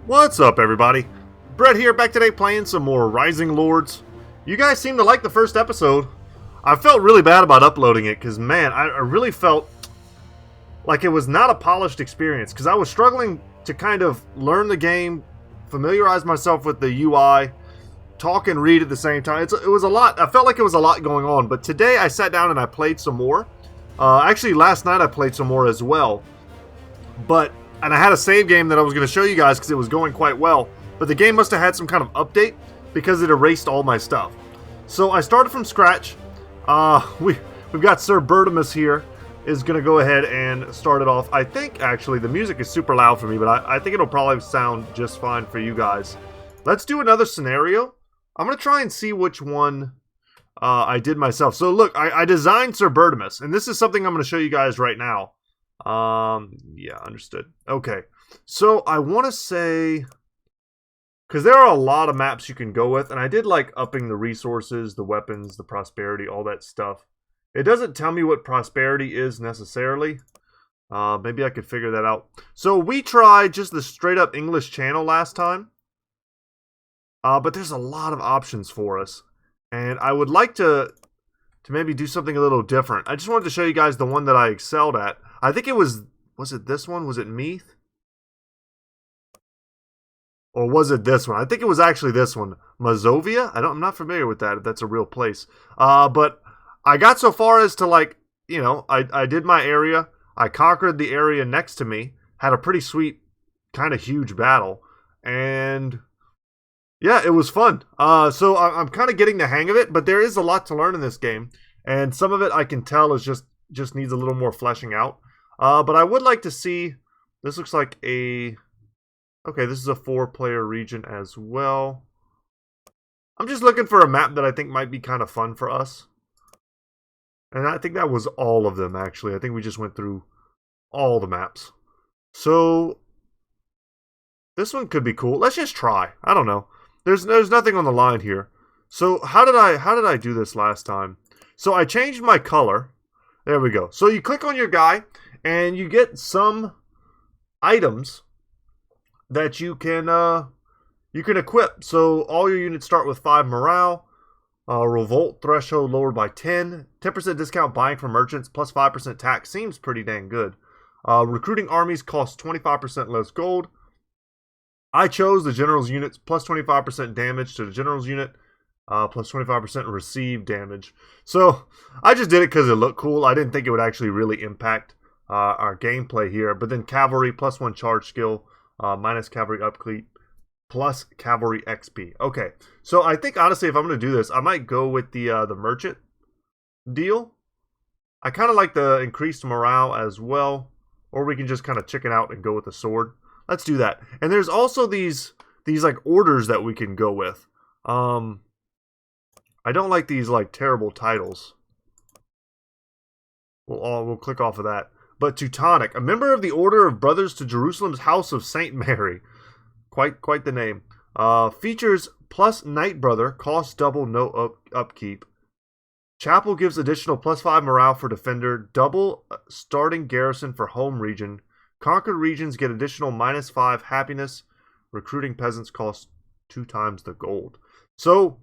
What's up, everybody? Brett here, back today playing some more Rising Lords. You guys seem to like the first episode. I felt really bad about uploading it because, man, I really felt like it was not a polished experience because I was struggling to kind of learn the game, familiarize myself with the UI, talk and read at the same time. It was a lot. I felt like it was a lot going on, but today I sat down and I played some more. Actually, last night I played some more as well. And I had a save game that I was going to show you guys because it was going quite well. But the game must have had some kind of update because it erased all my stuff. So I started from scratch. We've got Sir Bertimus here is going to go ahead and start it off. I think, actually, the music is super loud for me, but I think it'll probably sound just fine for you guys. Let's do another scenario. I'm going to try and see which one I did myself. So look, I designed Sir Bertimus, and this is something I'm going to show you guys right now. Yeah, understood. Okay, so I want to say, because there are a lot of maps you can go with, and I did like upping the resources, the weapons, the prosperity, all that stuff. It doesn't tell me what prosperity is necessarily. Maybe I could figure that out. So we tried just the straight up English channel last time. But there's a lot of options for us. And I would like to maybe do something a little different. I just wanted to show you guys the one that I excelled at. I think it was it this one? Was it Meath? Or was it this one? I think it was actually this one. Mazovia? I'm not familiar with that, if that's a real place. But I got so far as to, like, you know, I did my area. I conquered the area next to me. Had a pretty sweet, kind of huge battle. And yeah, it was fun. So I'm kind of getting the hang of it, but there is a lot to learn in this game. And some of it I can tell is just needs a little more fleshing out. But I would like to see, this looks like a, okay, this is a 4-player region as well. I'm just looking for a map that I think might be kind of fun for us. And I think that was all of them, actually. I think we just went through all the maps. So this one could be cool. Let's just try. I don't know. There's nothing on the line here. So how did I do this last time? So I changed my color. There we go. So you click on your guy and you get some items that you can equip. So all your units start with 5 morale. Revolt threshold lowered by 10. 10% discount buying from merchants plus 5% tax. Seems pretty dang good. Recruiting armies costs 25% less gold. I chose the general's units plus 25% damage to the general's unit. Plus 25% received damage. So I just did it because it looked cool. I didn't think it would actually really impact our gameplay here. But then cavalry plus 1 charge skill, minus cavalry upkeep, plus cavalry XP. Okay, so I think honestly, if I'm going to do this, I might go with the merchant deal. I kind of like the increased morale as well, or we can just kind of chicken out and go with the sword. Let's do that. And there's also these like orders that we can go with. I don't like these like terrible titles. We'll click off of that. But Teutonic, a member of the Order of Brothers to Jerusalem's House of Saint Mary. Quite the name. Features plus Knight Brother, costs double, no upkeep. Chapel gives additional plus 5 morale for defender, double starting garrison for home region. Conquered regions get additional minus 5 happiness. Recruiting peasants cost 2 times the gold. So,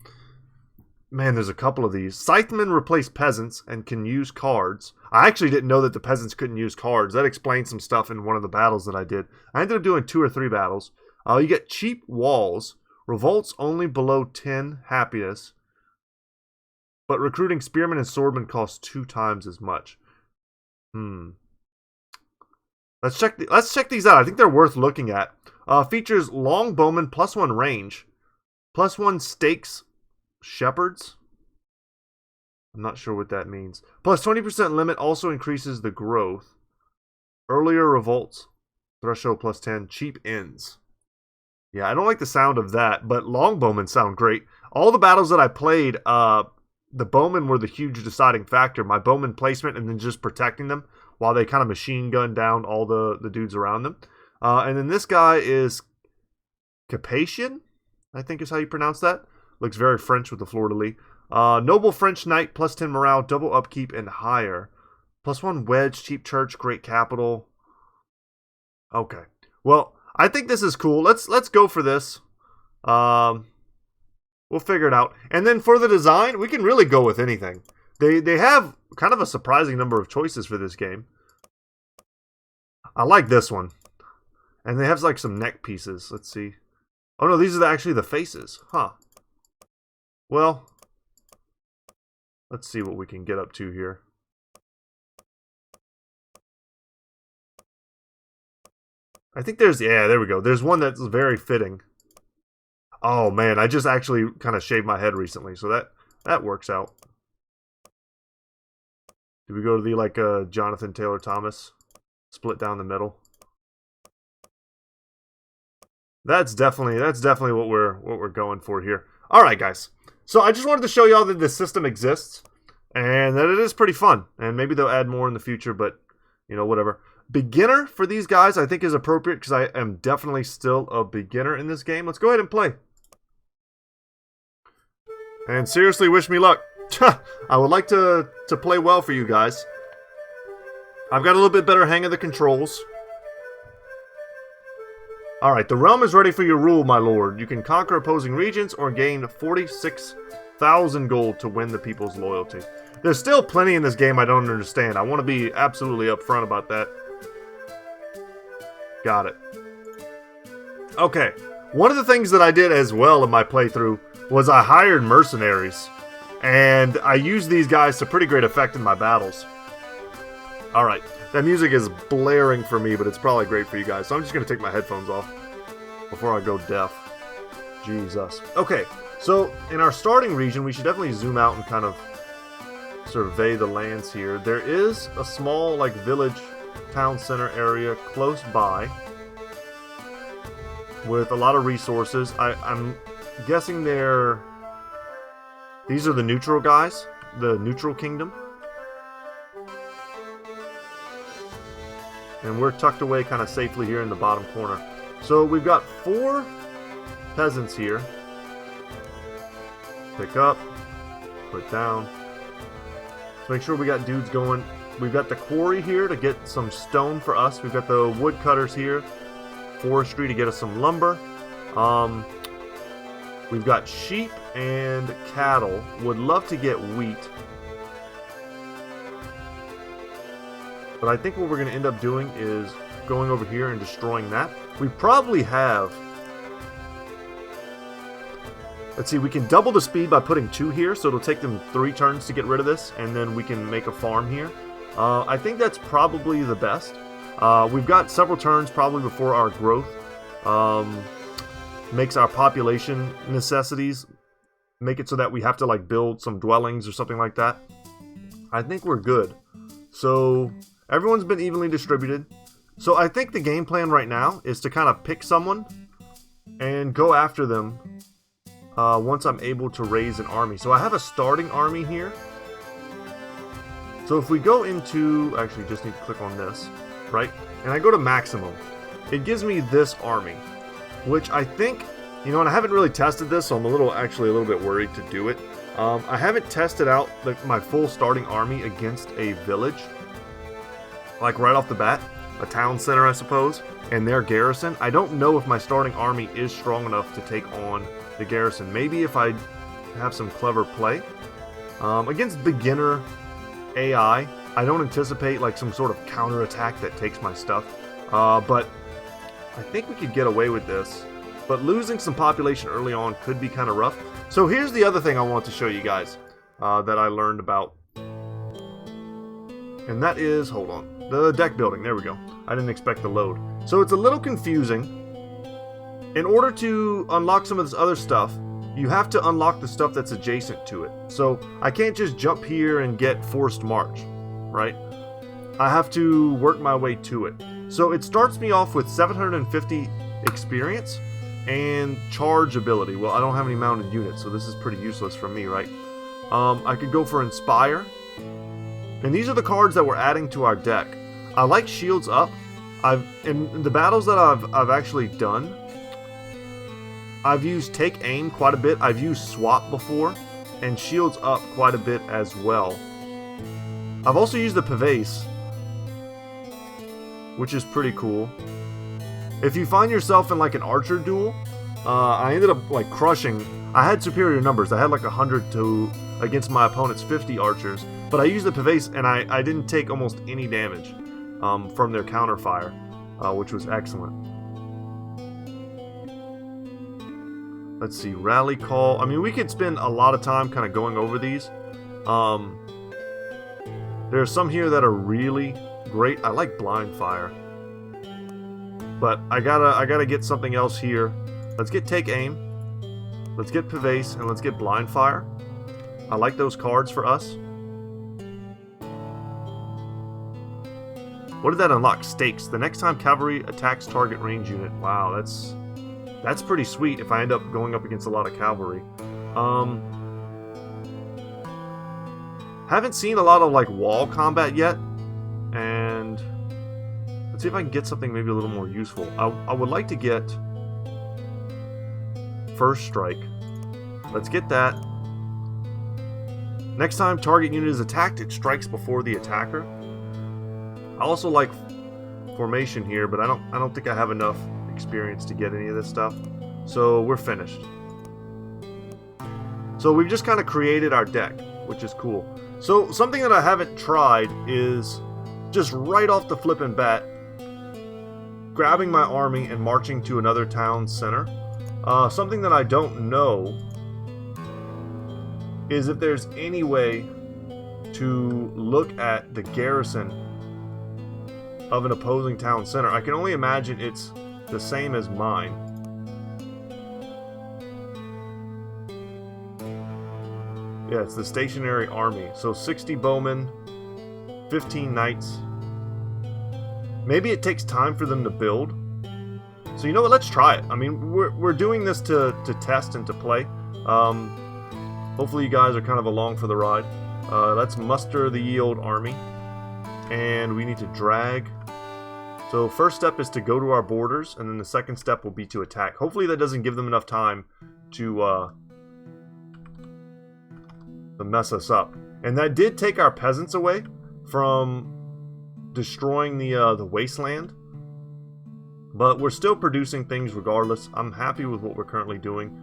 man, there's a couple of these. Scythemen replace peasants and can use cards. I actually didn't know that the peasants couldn't use cards. That explains some stuff in one of the battles that I did. I ended up doing 2 or 3 battles. You get cheap walls. Revolts only below 10 happiness. But recruiting spearmen and swordmen costs 2 times as much. Let's check these out. I think they're worth looking at. Features longbowmen plus 1 range. Plus 1 stakes shepherds. I'm not sure what that means. Plus 20% limit also increases the growth. Earlier revolts. Threshold plus 10. Cheap ends. Yeah, I don't like the sound of that, but longbowmen sound great. All the battles that I played, the bowmen were the huge deciding factor. My bowman placement and then just protecting them while they kind of machine gun down all the dudes around them. And then this guy is Capatian, I think is how you pronounce that. Looks very French with the fleur-de-lis. Noble French Knight, plus 10 morale, double upkeep, and higher. Plus 1 wedge, cheap church, great capital. Okay. Well, I think this is cool. Let's go for this. We'll figure it out. And then for the design, we can really go with anything. They have kind of a surprising number of choices for this game. I like this one. And they have like some neck pieces. Let's see. Oh no, these are actually the faces. Huh. Well, let's see what we can get up to here. I think there's, yeah, there we go. There's one that's very fitting. Oh man, I just actually kind of shaved my head recently, so that works out. Do we go to the like Jonathan Taylor Thomas split down the middle? That's definitely what we're going for here. All right, guys. So I just wanted to show y'all that this system exists and that it is pretty fun. And maybe they'll add more in the future, but you know, whatever. Beginner for these guys I think is appropriate because I am definitely still a beginner in this game. Let's go ahead and play. And seriously, wish me luck. I would like to play well for you guys. I've got a little bit better hang of the controls. Alright, the realm is ready for your rule, my lord. You can conquer opposing regions or gain 46,000 gold to win the people's loyalty. There's still plenty in this game I don't understand. I want to be absolutely upfront about that. Got it. Okay, one of the things that I did as well in my playthrough was I hired mercenaries. And I used these guys to pretty great effect in my battles. Alright, that music is blaring for me, but it's probably great for you guys. So I'm just going to take my headphones off before I go deaf. Jesus. Okay, so in our starting region, we should definitely zoom out and kind of survey the lands here. There is a small, like, village, town center area close by with a lot of resources. I'm guessing these are the neutral guys, the neutral kingdom. And we're tucked away kind of safely here in the bottom corner. So we've got 4 peasants here. Pick up, put down. Let's make sure we got dudes going. We've got the quarry here to get some stone for us. We've got the woodcutters here. Forestry to get us some lumber. We've got sheep and cattle. Would love to get wheat. But I think what we're going to end up doing is going over here and destroying that. We probably have... Let's see, we can double the speed by putting 2 here, so it'll take them 3 turns to get rid of this, and then we can make a farm here. I think that's probably the best. We've got several turns probably before our growth makes our population necessities make it so that we have to like build some dwellings or something like that. I think we're good. So everyone's been evenly distributed. So I think the game plan right now is to kind of pick someone and go after them once I'm able to raise an army. So I have a starting army here. So if we go into, actually just need to click on this, right? And I go to maximum. It gives me this army, which I think, you know, and I haven't really tested this, so I'm actually a little bit worried to do it. I haven't tested out my full starting army against a village, like right off the bat, a town center, I suppose, and their garrison. I don't know if my starting army is strong enough to take on the garrison. Maybe if I have some clever play. Against beginner AI, I don't anticipate like some sort of counterattack that takes my stuff, but I think we could get away with this. But losing some population early on could be kind of rough. So here's the other thing I want to show you guys that I learned about. And that is, hold on, the deck building. There we go. I didn't expect the load. So it's a little confusing. In order to unlock some of this other stuff, you have to unlock the stuff that's adjacent to it. So I can't just jump here and get forced march, right? I have to work my way to it. So it starts me off with 750 experience and charge ability. Well, I don't have any mounted units, so this is pretty useless for me, right? I could go for Inspire. And these are the cards that we're adding to our deck. I like Shields Up. In the battles that I've actually done, I've used Take Aim quite a bit. I've used Swap before, and Shields Up quite a bit as well. I've also used the Pavese, which is pretty cool. If you find yourself in like an archer duel, I ended up like crushing. I had superior numbers. I had like 100 to against my opponent's 50 archers, but I used the Pavese and I didn't take almost any damage from their counterfire, which was excellent. Let's see, rally call. I mean, we could spend a lot of time kind of going over these. There are some here that are really great. I like blind fire, but I gotta get something else here. Let's get take aim. Let's get Pavese and let's get blind fire. I like those cards for us. What did that unlock? Stakes. The next time cavalry attacks target range unit. Wow, that's pretty sweet if I end up going up against a lot of cavalry. Haven't seen a lot of like wall combat yet, and let's see if I can get something maybe a little more useful. I would like to get first strike. Let's get that. Next time target unit is attacked, it strikes before the attacker. I also like formation here, but I don't think I have enough experience to get any of this stuff. So we're finished. So we've just kind of created our deck, which is cool. So something that I haven't tried is just right off the flippin' bat, grabbing my army and marching to another town center. Something that I don't know is if there's any way to look at the garrison of an opposing town center. I can only imagine it's the same as mine. Yeah, it's the stationary army. So 60 bowmen, 15 knights. Maybe it takes time for them to build. So you know what? Let's try it. I mean, we're doing this to test and to play. Hopefully you guys are kind of along for the ride. Let's muster the ye old army. And we need to drag. So first step is to go to our borders, and then the second step will be to attack. Hopefully that doesn't give them enough time to mess us up. And that did take our peasants away from destroying the wasteland. But we're still producing things regardless. I'm happy with what we're currently doing.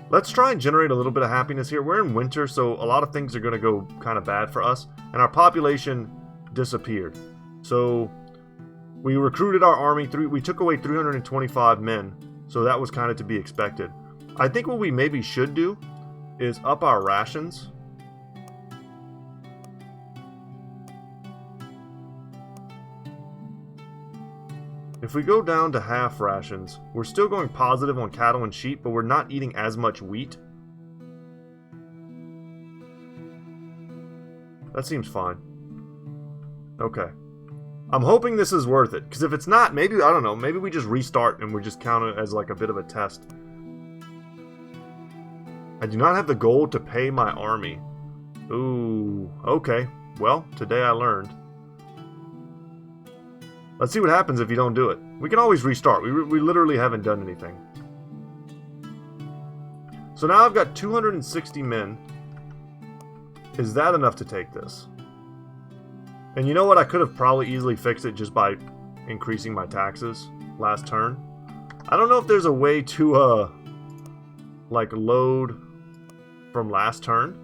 Let's try and generate a little bit of happiness here. We're in winter, so a lot of things are going to go kind of bad for us. And our population disappeared. So we recruited our army. We took away 325 men. So that was kind of to be expected. I think what we maybe should do is up our rations. If we go down to half rations, we're still going positive on cattle and sheep, but we're not eating as much wheat. That seems fine. Okay. I'm hoping this is worth it, because if it's not, maybe, I don't know, maybe we just restart and we just count it as like a bit of a test. I do not have the gold to pay my army. Ooh, okay. Well, today I learned. Let's see what happens if you don't do it. We can always restart. We literally haven't done anything. So now I've got 260 men. Is that enough to take this? And you know what? I could have probably easily fixed it just by increasing my taxes last turn. I don't know if there's a way to, like, load from last turn.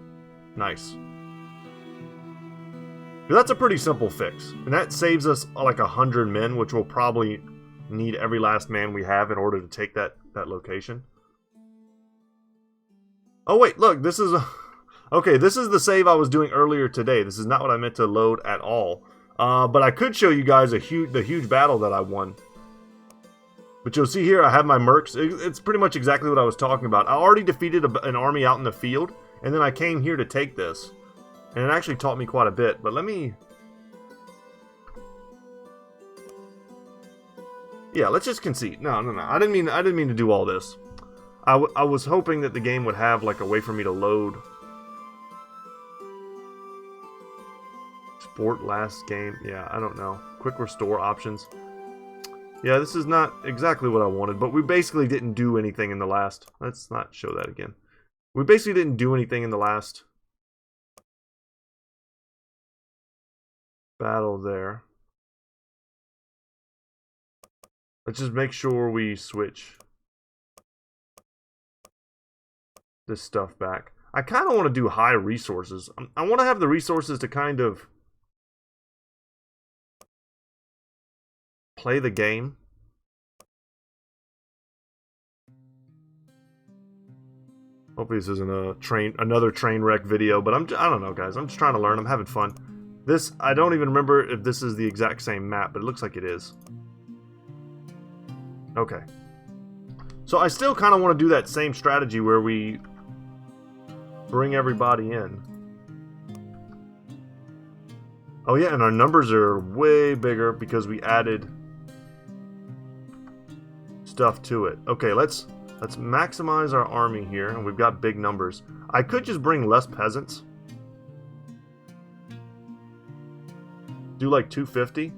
Nice. That's a pretty simple fix. And that saves us like 100 men, which we'll probably need every last man we have in order to take that location. Oh wait, look, this is... Okay, this is the save I was doing earlier today. This is not what I meant to load at all. But I could show you guys the huge battle that I won. But you'll see here I have my mercs. It's pretty much exactly what I was talking about. I already defeated an army out in the field, and then I came here to take this. And it actually taught me quite a bit, but let me... Yeah, let's just concede. No. I didn't mean to do all this. I was hoping that the game would have like a way for me to load. Sport last game. Yeah, I don't know. Quick restore options. Yeah, this is not exactly what I wanted, but we basically didn't do anything in the last... Let's not show that again. We basically didn't do anything in the last... battle there. Let's just make sure we switch this stuff back. I kind of want to do high resources. I want to have the resources to kind of play the game. Hopefully this isn't another train wreck video, but I don't know, guys. I'm just trying to learn. I'm having fun. This, I don't even remember if this is the exact same map, but it looks like it is. Okay. So I still kind of want to do that same strategy where we bring everybody in. Oh yeah, and our numbers are way bigger because we added stuff to it. Okay, let's maximize our army here, and we've got big numbers. I could just bring less peasants. Do like 250.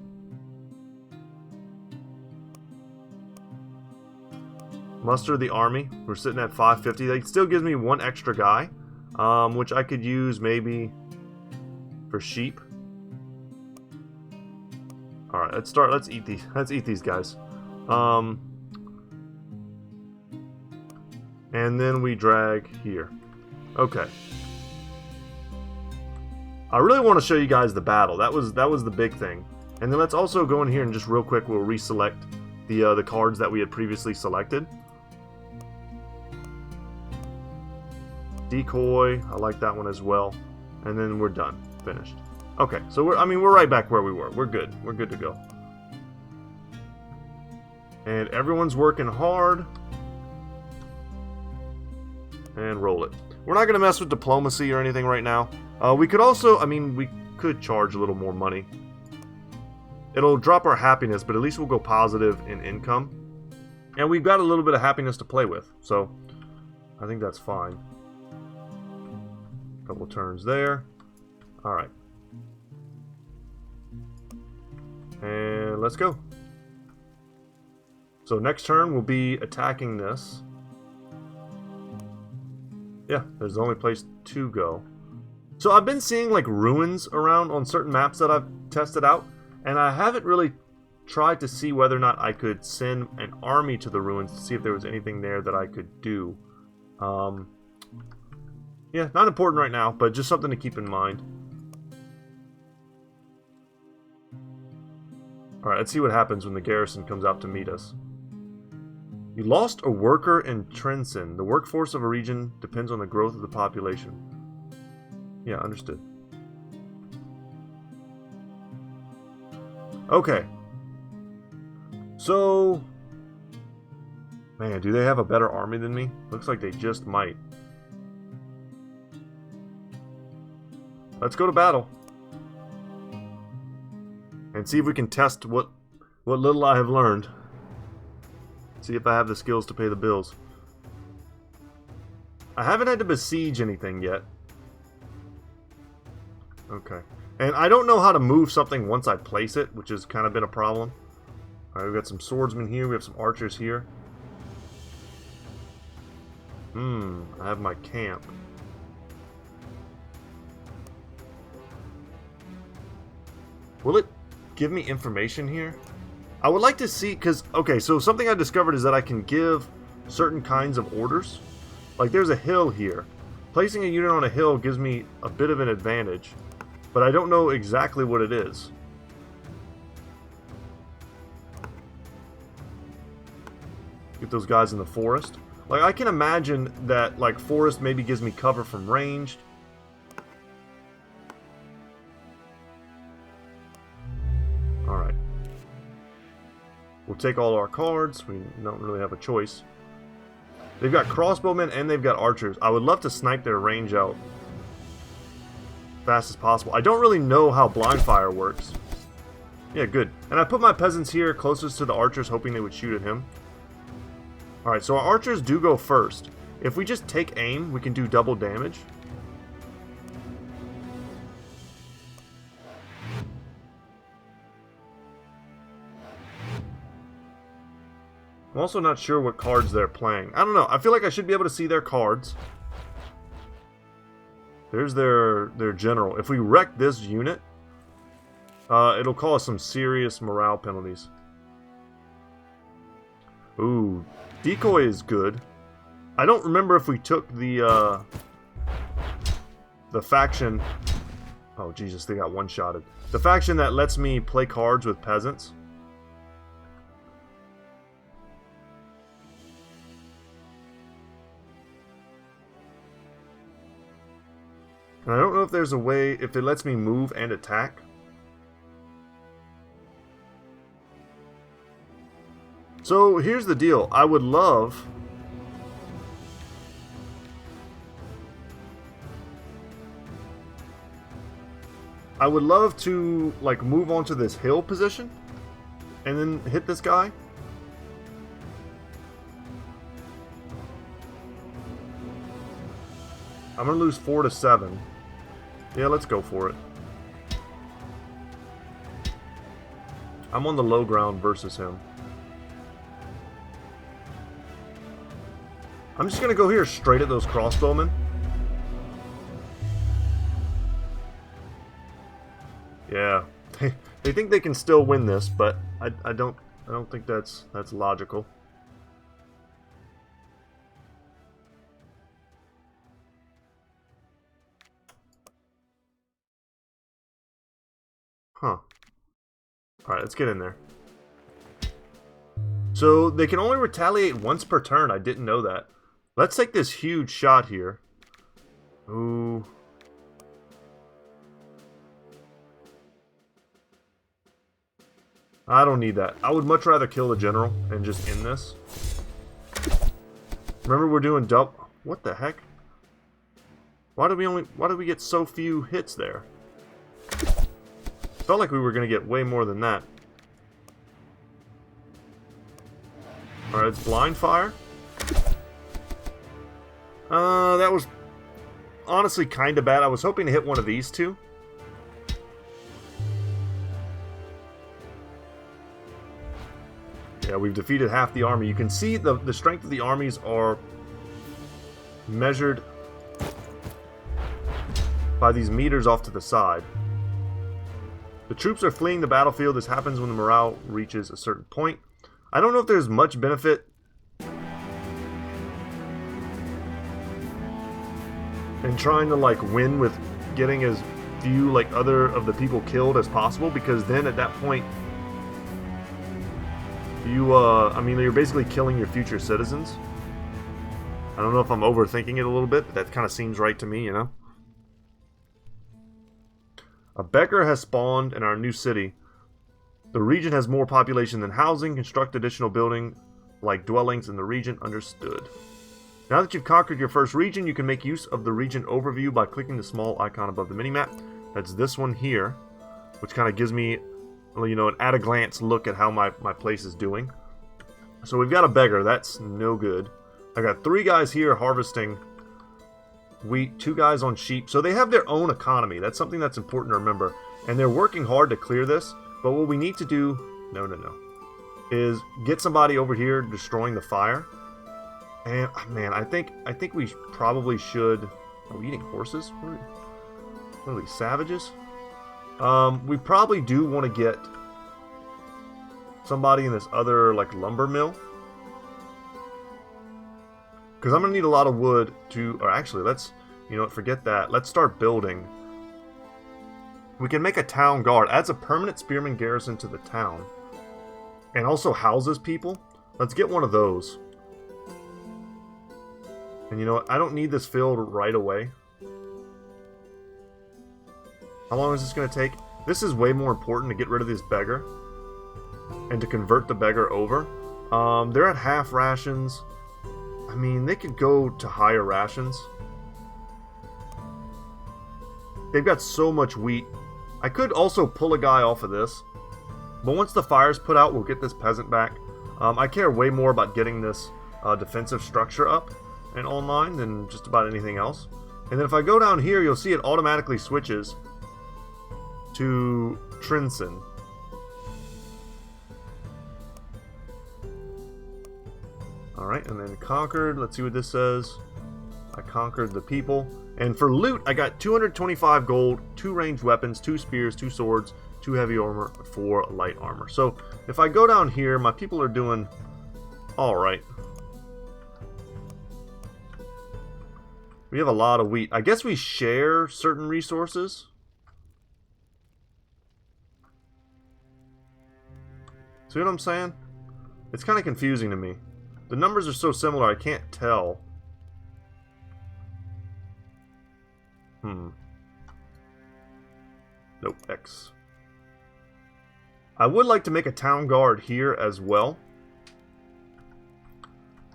Muster the army. We're sitting at 550. That still gives me one extra guy, which I could use maybe for sheep. All right, let's start. Let's eat these. Let's eat these guys. And then we drag here. Okay. I really want to show you guys the battle. That was the big thing. And then let's also go in here and just real quick we'll reselect the cards that we had previously selected. Decoy, I like that one as well. And then we're done. Finished. Okay, so we're right back where we were. We're good. We're good to go. And everyone's working hard. And roll it. We're not going to mess with diplomacy or anything right now. We could also, we could charge a little more money. It'll drop our happiness, but at least we'll go positive in income. And we've got a little bit of happiness to play with, so I think that's fine. Couple turns there. Alright. And let's go. So next turn we'll be attacking this. Yeah, there's the only place to go. So I've been seeing like ruins around on certain maps that I've tested out, and I haven't really tried to see whether or not I could send an army to the ruins to see if there was anything there that I could do. Yeah, not important right now, but just something to keep in mind. Alright, let's see what happens when the garrison comes out to meet us. You lost a worker in Trenson. The workforce of a region depends on the growth of the population. Yeah, understood. Okay. So... man, do they have a better army than me? Looks like they just might. Let's go to battle. And see if we can test what little I have learned. See if I have the skills to pay the bills. I haven't had to besiege anything yet. Okay. And I don't know how to move something once I place it, which has kind of been a problem. Alright, we've got some swordsmen here. We have some archers here. I have my camp. Will it give me information here? I would like to see, because, okay, so something I discovered is that I can give certain kinds of orders. Like, there's a hill here. Placing a unit on a hill gives me a bit of an advantage, but I don't know exactly what it is. Get those guys in the forest. Like, I can imagine that, like, forest maybe gives me cover from ranged. Alright. We'll take all our cards. We don't really have a choice. They've got crossbowmen and they've got archers. I would love to snipe their range out fast as possible. I don't really know how blind fire works. Yeah, good. And I put my peasants here closest to the archers, hoping they would shoot at him. Alright, so our archers do go first. If we just take aim, we can do double damage. I'm also not sure what cards they're playing. I don't know. I feel like I should be able to see their cards. There's their general. If we wreck this unit, it'll cause some serious morale penalties. Ooh, decoy is good. I don't remember if we took the faction... Oh, Jesus, they got one-shotted. The faction that lets me play cards with peasants. And I don't know if there's a way, if it lets me move and attack. So, here's the deal. I would love... to, like, move onto this hill position. And then hit this guy. I'm gonna lose 4 to 7. Yeah, let's go for it. I'm on the low ground versus him. I'm just gonna go here straight at those crossbowmen. Yeah, they think they can still win this, but I don't think that's logical. Huh. Alright, let's get in there. So, they can only retaliate once per turn. I didn't know that. Let's take this huge shot here. Ooh. I don't need that. I would much rather kill the general and just end this. Remember, we're doing double... What the heck? Why did we get so few hits there? Felt like we were going to get way more than that. Alright, it's blind fire. That was honestly kind of bad. I was hoping to hit one of these two. Yeah, we've defeated half the army. You can see the strength of the armies are measured by these meters off to the side. The troops are fleeing the battlefield. This happens when the morale reaches a certain point. I don't know if there's much benefit in trying to like win with getting as few like other of the people killed as possible, because then at that point you I mean, you're basically killing your future citizens. I don't know if I'm overthinking it a little bit, but that kind of seems right to me, you know? A beggar has spawned in our new city. The region has more population than housing. Construct additional building like dwellings in the region. Understood. Now that you've conquered your first region, you can make use of the region overview by clicking the small icon above the minimap. That's this one here, which kind of gives me, you know, an at-a-glance look at how my place is doing. So we've got a beggar. That's no good. I got 3 guys here harvesting wheat, 2 guys on sheep. So they have their own economy. That's something that's important to remember. And they're working hard to clear this. But what we need to do, no, is get somebody over here destroying the fire. And man, I think we probably should. Are we eating horses? What are these, savages? We probably do want to get somebody in this other like lumber mill, because I'm gonna need a lot of wood to. Or actually, let's, you know what, forget that. Let's start building. We can make a town guard. Adds a permanent spearman garrison to the town, and also houses people. Let's get one of those. And you know what? I don't need this filled right away. How long is this going to take? This is way more important to get rid of this beggar and to convert the beggar over. They're at half rations. I mean, they could go to higher rations. They've got so much wheat. I could also pull a guy off of this. But once the fire's put out, we'll get this peasant back. I care way more about getting this defensive structure up and online than just about anything else. And then if I go down here, you'll see it automatically switches to Trinson. Alright, and then conquered. Let's see what this says. I conquered the people. And for loot, I got 225 gold, 2 ranged weapons, 2 spears, 2 swords, 2 heavy armor, 4 light armor. So if I go down here, my people are doing Alright. We have a lot of wheat. I guess we share certain resources. See what I'm saying? It's kind of confusing to me. The numbers are so similar, I can't tell. Nope, X. I would like to make a town guard here as well.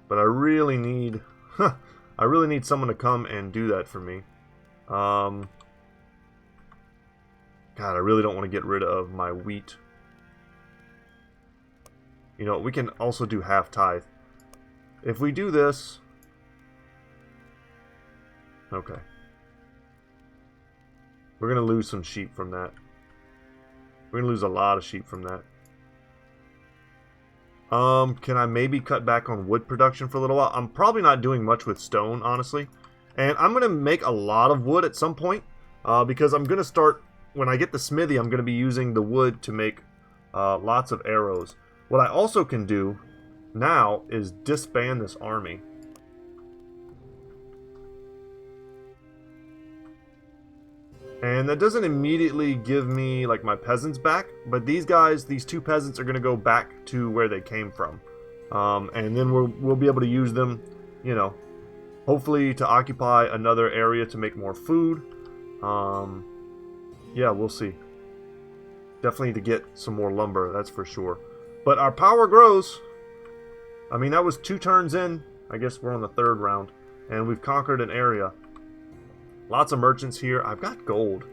But I really need... I really need someone to come and do that for me. God, I really don't want to get rid of my wheat. You know, we can also do half tithe. If we do this... Okay. We're going to lose some sheep from that. We're going to lose a lot of sheep from that. Can I maybe cut back on wood production for a little while? I'm probably not doing much with stone, honestly. And I'm going to make a lot of wood at some point. Because I'm going to start... When I get the smithy, I'm going to be using the wood to make lots of arrows. What I also can do now is disband this army. And that doesn't immediately give me like my peasants back, but these guys, these two peasants are going to go back to where they came from. And then we'll be able to use them, you know, hopefully to occupy another area to make more food. Yeah, we'll see. Definitely to get some more lumber, that's for sure. But our power grows. I mean, that was 2 turns in. I guess we're on the 3rd round. And we've conquered an area. Lots of merchants here. I've got gold.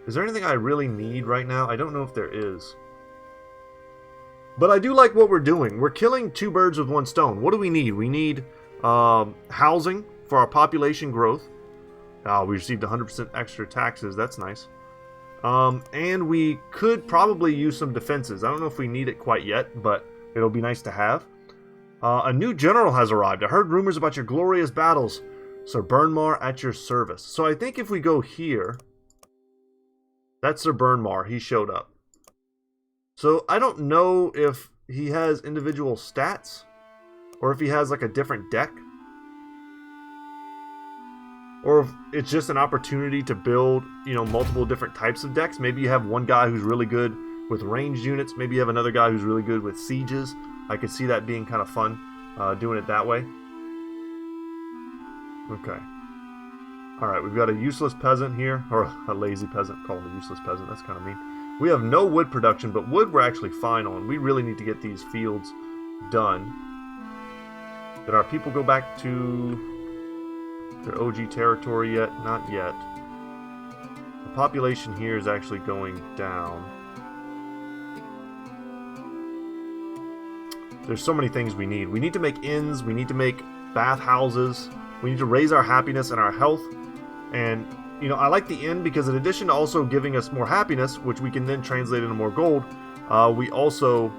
Is there anything I really need right now? I don't know if there is. But I do like what we're doing. We're killing 2 birds with 1 stone. What do we need? We need housing for our population growth. Oh, we received 100% extra taxes. That's nice. And we could probably use some defenses. I don't know if we need it quite yet, but it'll be nice to have. A new general has arrived. I heard rumors about your glorious battles. Sir Bernmar at your service. So I think if we go here, that's Sir Bernmar. He showed up. So I don't know if he has individual stats or if he has like a different deck. Or if it's just an opportunity to build, you know, multiple different types of decks. Maybe you have one guy who's really good with ranged units. Maybe you have another guy who's really good with sieges. I could see that being kind of fun, doing it that way. Okay. Alright, we've got a useless peasant here. Or a lazy peasant. Call him a useless peasant. That's kind of mean. We have no wood production, but wood we're actually fine on. We really need to get these fields done. Did our people go back to their OG territory yet? Not yet. The population here is actually going down. There's so many things we need. We need to make inns. We need to make bathhouses. We need to raise our happiness and our health. And, you know, I like the inn because in addition to also giving us more happiness, which we can then translate into more gold, we also,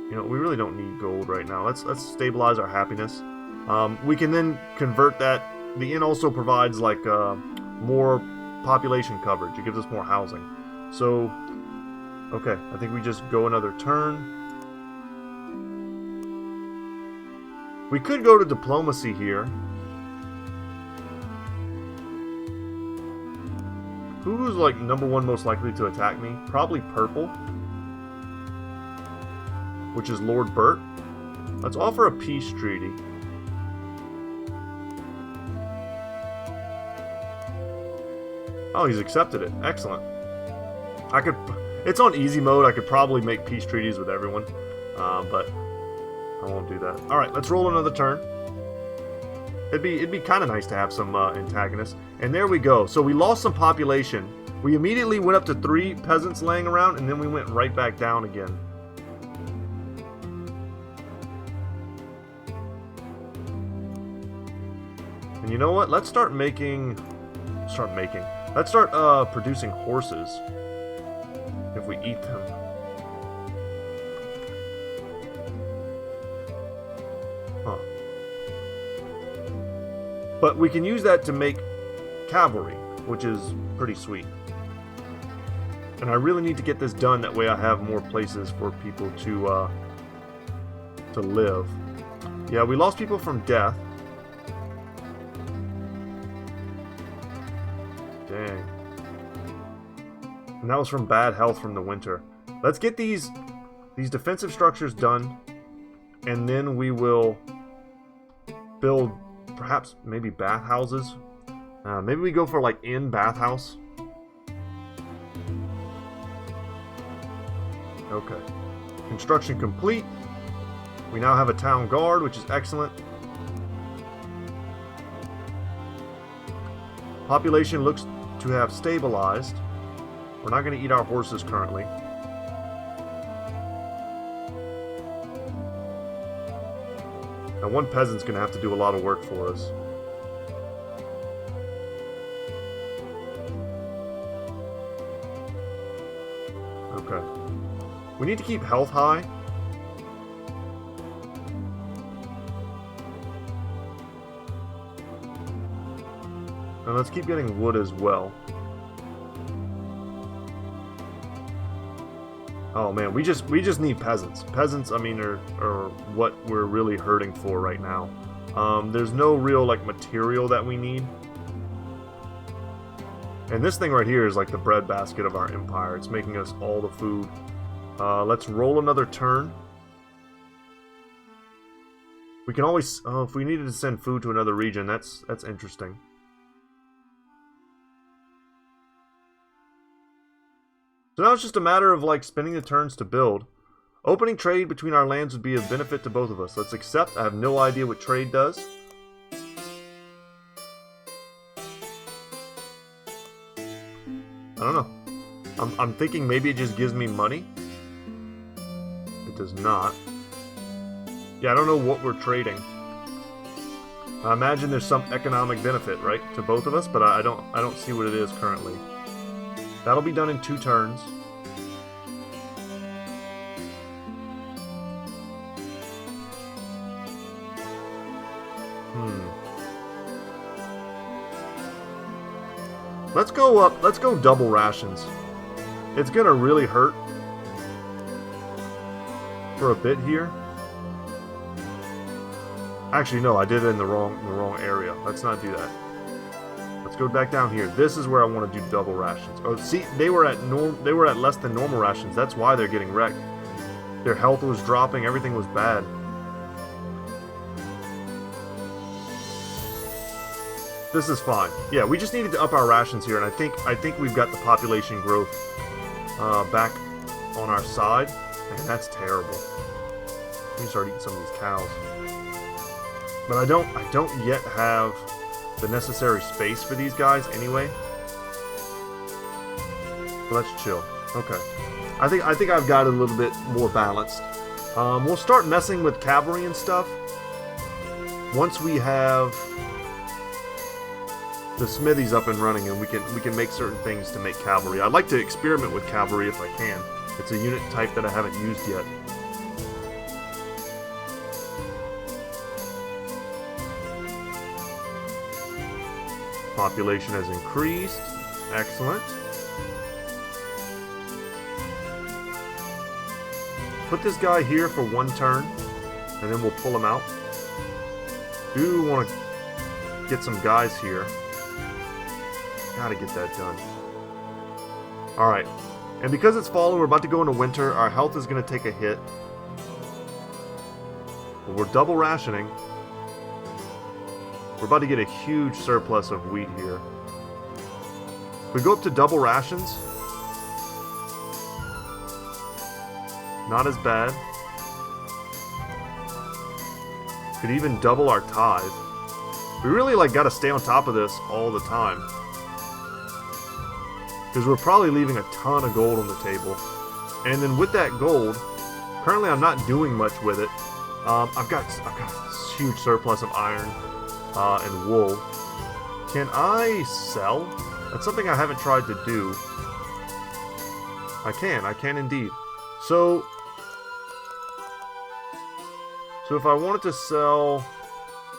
you know, we really don't need gold right now. Let's stabilize our happiness. We can then convert that. The inn also provides like more population coverage. It gives us more housing. So, okay, I think we just go another turn. We could go to diplomacy here. Who's like #1 most likely to attack me? Probably purple, which is Lord Bert. Let's offer a peace treaty. Oh, he's accepted it. Excellent. I could. It's on easy mode. I could probably make peace treaties with everyone, but I won't do that. All right, let's roll another turn. It'd be kind of nice to have some antagonists. And there we go. So we lost some population. We immediately went up to 3 peasants laying around, and then we went right back down again. And you know what? Let's start making. Let's start producing horses. If we eat them. Huh. But we can use that to make cavalry, which is pretty sweet. And I really need to get this done, that way I have more places for people to to live. Yeah, we lost people from death. Dang. And that was from bad health from the winter. Let's get these defensive structures done, and then we will build perhaps maybe bathhouses. Maybe we go for like in bathhouse. Okay. Construction complete. We now have a town guard, which is excellent. Population looks to have stabilized. We're not going to eat our horses currently. Now one peasant's going to have to do a lot of work for us. Okay. We need to keep health high. And let's keep getting wood as well. Oh man, we just need peasants. Peasants, I mean, are what we're really hurting for right now. There's no real like material that we need. And this thing right here is like the breadbasket of our empire. It's making us all the food. Let's roll another turn. We can always, if we needed to send food to another region, that's interesting. So now it's just a matter of like spending the turns to build. Opening trade between our lands would be of benefit to both of us. Let's accept. I have no idea what trade does. I don't know. I'm thinking maybe it just gives me money. It does not. Yeah, I don't know what we're trading. I imagine there's some economic benefit, right, to both of us, but I don't see what it is currently. That'll be done in 2 turns. Let's go up. Let's go double rations. It's gonna really hurt for a bit here. Actually, no, I did it in the wrong area. Let's not do that. Let's go back down here. This is where I want to do double rations. Oh, see, they were at less than normal rations. That's why they're getting wrecked. Their health was dropping. Everything was bad. This is fine. Yeah, we just needed to up our rations here, and I think we've got the population growth back on our side. Man, that's terrible. We need to start eating some of these cows. But I don't yet have the necessary space for these guys anyway. So let's chill. Okay. I think I've got it a little bit more balanced. We'll start messing with cavalry and stuff once we have the smithies up and running, and we can make certain things to make cavalry. I'd like to experiment with cavalry if I can. It's a unit type that I haven't used yet. Population has increased. Excellent. Put this guy here for 1 turn, and then we'll pull him out. Do want to get some guys here. Gotta get that done. Alright. And because it's fall and we're about to go into winter, our health is going to take a hit. But we're double rationing. We're about to get a huge surplus of wheat here. We go up to double rations. Not as bad. Could even double our tithe. We really got to stay on top of this all the time. Because we're probably leaving a ton of gold on the table. And then with that gold, currently I'm not doing much with it. I've got a huge surplus of iron and wool. Can I sell? That's something I haven't tried to do. I can indeed. So if I wanted to sell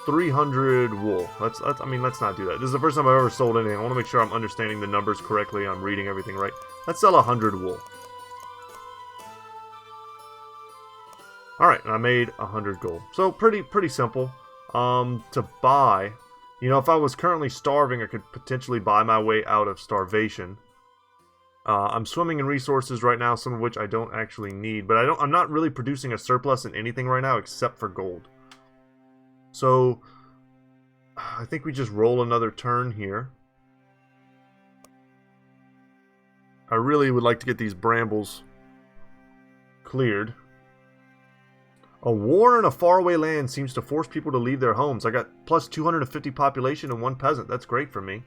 300 wool. Let's not do that. This is the first time I've ever sold anything. I want to make sure I'm understanding the numbers correctly. I'm reading everything right. Let's sell 100 wool. Alright, and I made 100 gold. So pretty simple. To buy, you know, if I was currently starving, I could potentially buy my way out of starvation. I'm swimming in resources right now, some of which I don't actually need, but I'm not really producing a surplus in anything right now except for gold. So I think we just roll another turn here. I really would like to get these brambles cleared. A war in a faraway land seems to force people to leave their homes. I got plus 250 population and 1 peasant. That's great for me.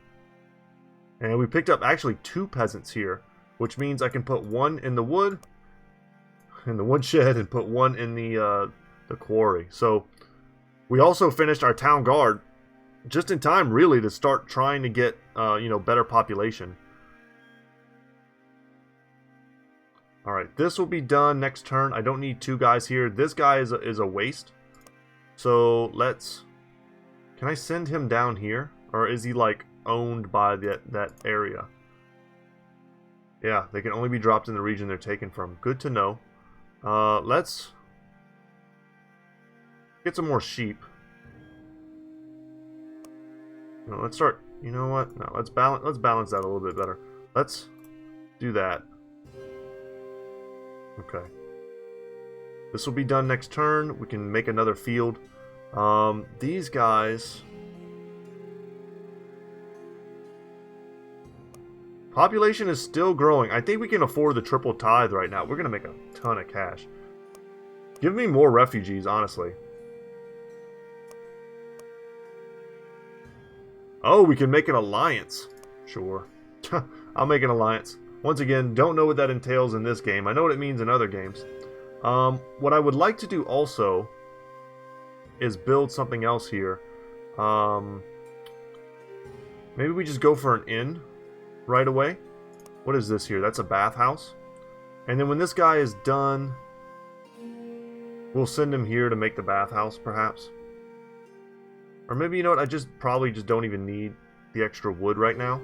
And we picked up actually 2 peasants here, which means I can put 1 in the woodshed, and put 1 in the quarry. So we also finished our town guard just in time, really, to start trying to get you know, better population. Alright, this will be done next turn. I don't need 2 guys here. This guy is a waste. So let's... Can I send him down here? Or is he like owned by that area? Yeah, they can only be dropped in the region they're taken from. Good to know. Let's get some more sheep. No, let's start... You know what? No, let's balance that a little bit better. Let's do that. Okay. This will be done next turn. We can make another field. These guys... Population is still growing. I think we can afford the triple tithe right now. We're going to make a ton of cash. Give me more refugees, honestly. Oh, we can make an alliance. Sure. I'll make an alliance. Once again, don't know what that entails in this game. I know what it means in other games. What I would like to do also is build something else here. Maybe we just go for an inn right away. What is this here? That's a bathhouse. And then when this guy is done, we'll send him here to make the bathhouse, perhaps. Or maybe, you know what, I probably just don't even need the extra wood right now.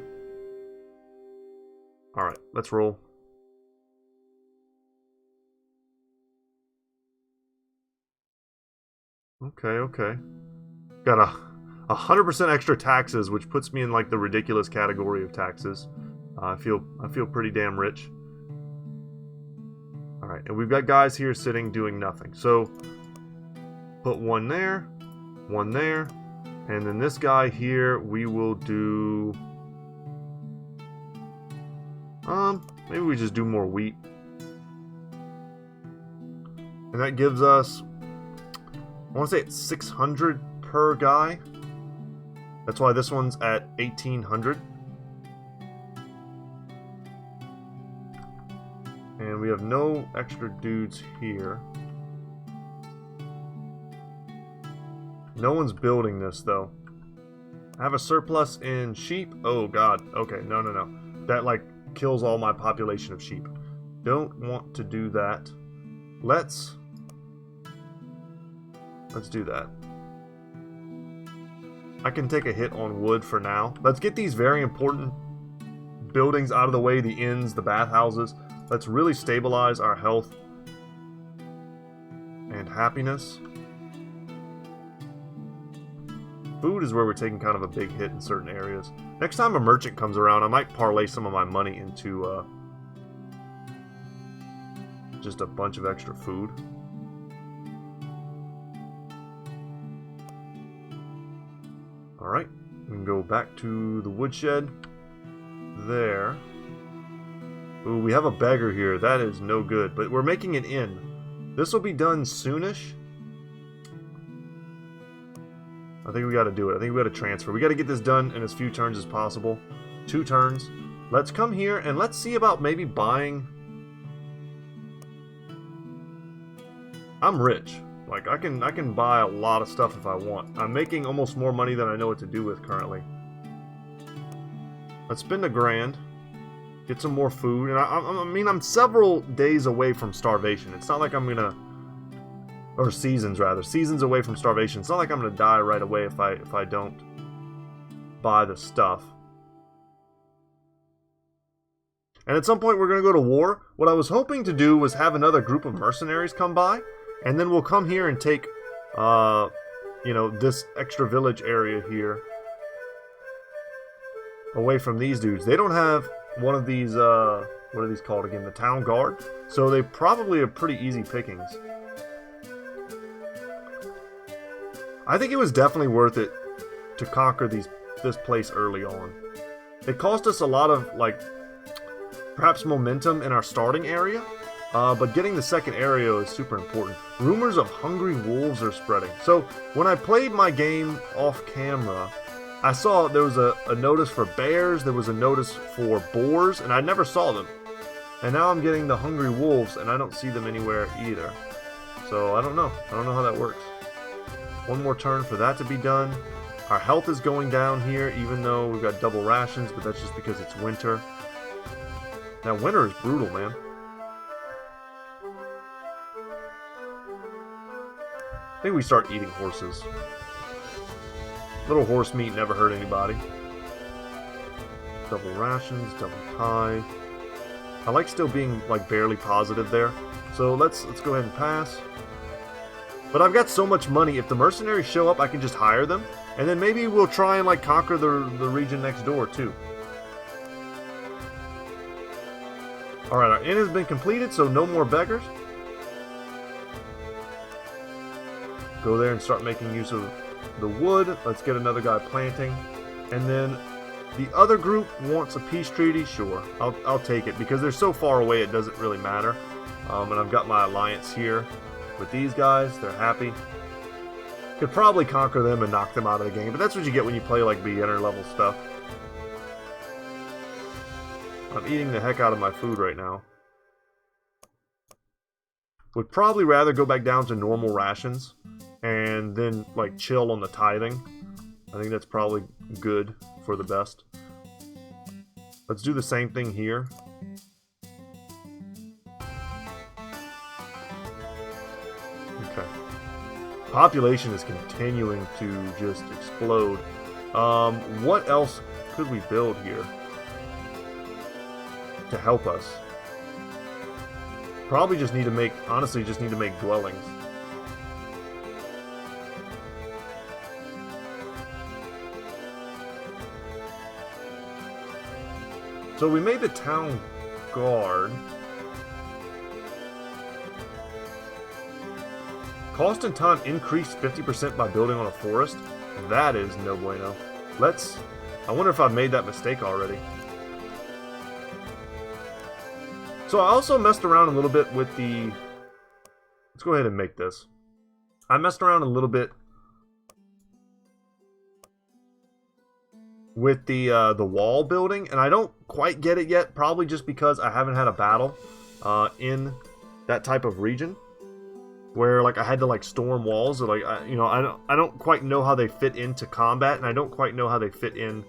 Alright, let's roll. Okay. Got 100% extra taxes, which puts me in like the ridiculous category of taxes. I feel pretty damn rich. Alright, and we've got guys here sitting doing nothing. So, put 1 there, 1 there, and then this guy here, we will do... maybe we just do more wheat. And that gives us, I want to say it's 600 per guy. That's why this one's at 1800. And we have no extra dudes here. No one's building this, though. I have a surplus in sheep. Oh, God. Okay, no. That, like, kills all my population of sheep. Don't want to do that. Let's do that. I can take a hit on wood for now. Let's get these very important buildings out of the way, the inns, the bathhouses. Let's really stabilize our health and happiness. Food is where we're taking kind of a big hit in certain areas. Next time a merchant comes around, I might parlay some of my money into just a bunch of extra food. Alright, we can go back to the woodshed. There. Ooh, we have a beggar here. That is no good. But we're making an inn. This will be done soonish. I think we got to do it. I think we got to transfer. We got to get this done in as few turns as possible. 2 turns. Let's come here and let's see about maybe buying... I'm rich. Like, I can buy a lot of stuff if I want. I'm making almost more money than I know what to do with currently. Let's spend $1,000. Get some more food. And I mean, I'm several days away from starvation. It's not like I'm gonna... Or seasons, rather. Seasons away from starvation. It's not like I'm gonna die right away if I don't buy the stuff. And at some point we're gonna go to war. What I was hoping to do was have another group of mercenaries come by And then we'll come here and take, you know, this extra village area here away from these dudes. They don't have one of these, what are these called again? The town guard. So they probably are pretty easy pickings. I think it was definitely worth it to conquer this place early on. It cost us a lot of, like, perhaps momentum in our starting area, but getting the second area is super important. Rumors of hungry wolves are spreading. So when I played my game off camera, I saw there was a notice for bears, there was a notice for boars, and I never saw them. And now I'm getting the hungry wolves, and I don't see them anywhere either. So I don't know. I don't know how that works. One more turn for that to be done. Our health is going down here, even though we've got double rations, but that's just because it's winter. Now, winter is brutal, man. I think we start eating horses. Little horse meat never hurt anybody. Double rations, double tithe. I like still being, like, barely positive there. So let's go ahead and pass. But I've got so much money, if the mercenaries show up, I can just hire them. And then maybe we'll try and, like, conquer the region next door, too. Alright, our inn has been completed, so no more beggars. Go there and start making use of the wood. Let's get another guy planting. And then the other group wants a peace treaty. Sure, I'll take it, because they're so far away it doesn't really matter. And I've got my alliance here with these guys. They're happy. Could probably conquer them and knock them out of the game, but that's what you get when you play like beginner level stuff. I'm eating the heck out of my food right now. Would probably rather go back down to normal rations and then like chill on the tithing. I think that's probably good for the best. Let's do the same thing here. Okay. Population is continuing to just explode. What else could we build here to help us? Probably just need to make, honestly, just need to make dwellings. So we made the town guard. Cost and time increased 50% by building on a forest. That is no bueno. I wonder if I've made that mistake already. So I also messed around a little bit with the... Let's go ahead and make this. I messed around a little bit with the wall building, and I don't quite get it yet, probably just because I haven't had a battle in that type of region where like I had to like storm walls, or like I don't quite know how they fit into combat, and I don't quite know how they fit in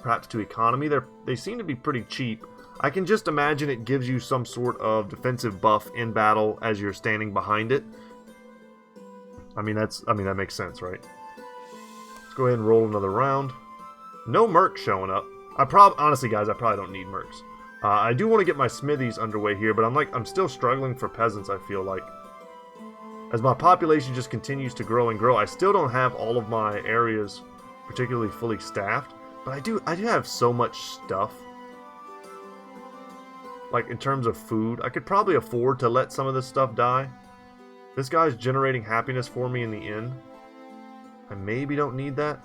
perhaps to economy. They seem to be pretty cheap. I can just imagine it gives you some sort of defensive buff in battle as you're standing behind it. I mean that makes sense, right? Let's go ahead and roll another round. No mercs showing up. Honestly, guys, I probably don't need mercs. I do want to get my smithies underway here, but I'm still struggling for peasants, I feel like. As my population just continues to grow and grow, I still don't have all of my areas particularly fully staffed, but I do have so much stuff. Like, in terms of food, I could probably afford to let some of this stuff die. This guy's generating happiness for me in the inn. I maybe don't need that.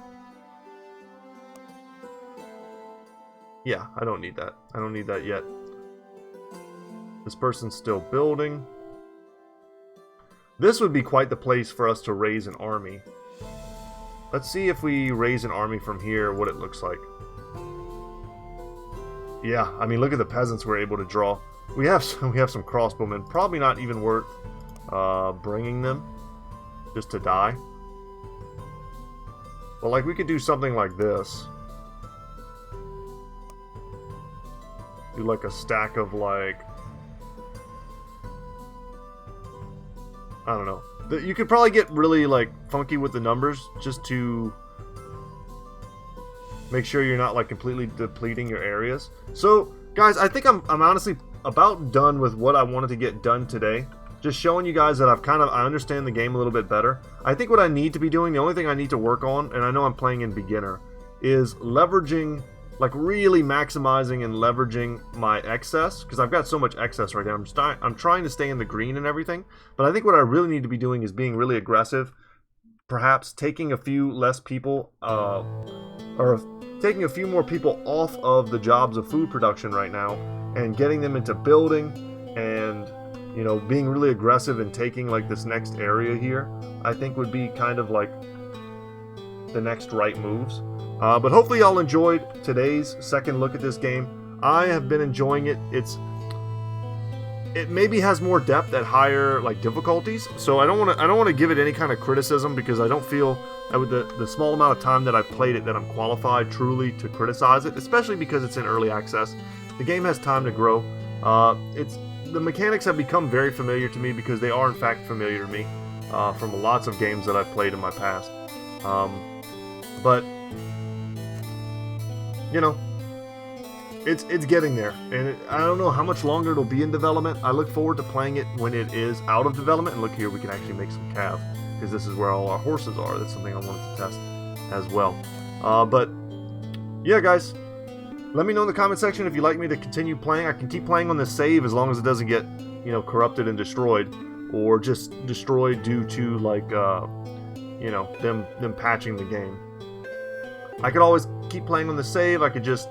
Yeah, I don't need that. I don't need that yet. This person's still building. This would be quite the place for us to raise an army. Let's see if we raise an army from here, what it looks like. Yeah, I mean, look at the peasants we're able to draw. We have some crossbowmen. Probably not even worth bringing them just to die. But like, we could do something like this. Do like a stack of like, I don't know. You could probably get really like funky with the numbers just to make sure you're not like completely depleting your areas. So guys, I think I'm honestly about done with what I wanted to get done today. just showing you guys that I understand the game a little bit better. I think what I need to be doing, the only thing I need to work on, and I know I'm playing in beginner, is leveraging, like really maximizing and leveraging my excess, because I've got so much excess right now. I'm trying to stay in the green and everything, but I think what I really need to be doing is being really aggressive, perhaps taking a few less people, or taking a few more people off of the jobs of food production right now, and getting them into building, and you know, being really aggressive and taking like this next area here, I think would be kind of like the next right moves. But hopefully y'all enjoyed today's second look at this game. I have been enjoying it. It maybe has more depth at higher like difficulties, so I don't want to give it any kind of criticism, because I don't feel that with the small amount of time that I've played it that I'm qualified truly to criticize it, especially because it's in early access. The game has time to grow. The mechanics have become very familiar to me, because they are in fact familiar to me from lots of games that I've played in my past. But you know, it's getting there, and I don't know how much longer it'll be in development. I look forward to playing it when it is out of development. And look here, we can actually make some cav, because this is where all our horses are. That's something I wanted to test as well. But yeah, guys, let me know in the comment section if you'd like me to continue playing. I can keep playing on this save as long as it doesn't get, you know, corrupted and destroyed, or just destroyed due to like you know, them patching the game. I could always keep playing on the save. I could just,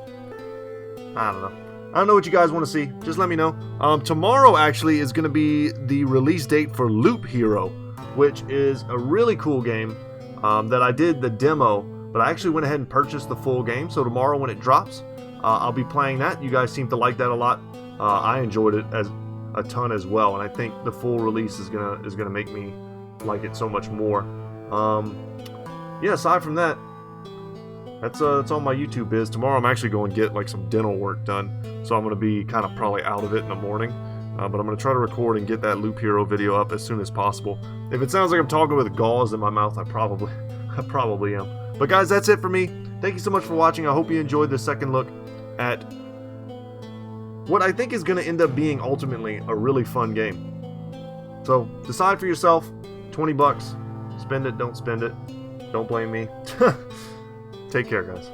I don't know. I don't know what you guys want to see. Just let me know. Tomorrow actually is going to be the release date for Loop Hero, which is a really cool game that I did the demo, but I actually went ahead and purchased the full game. So tomorrow when it drops, I'll be playing that. You guys seem to like that a lot. I enjoyed it as a ton as well, and I think the full release is gonna make me like it so much more. Yeah. Aside from that, that's all my YouTube is. Tomorrow I'm actually going to get like some dental work done, so I'm going to be kind of probably out of it in the morning. But I'm going to try to record and get that Loop Hero video up as soon as possible. If it sounds like I'm talking with gauze in my mouth, I probably am. But guys, that's it for me. Thank you so much for watching. I hope you enjoyed this second look at what I think is going to end up being ultimately a really fun game. So decide for yourself. $20. Spend it, don't spend it. Don't blame me. Take care, guys.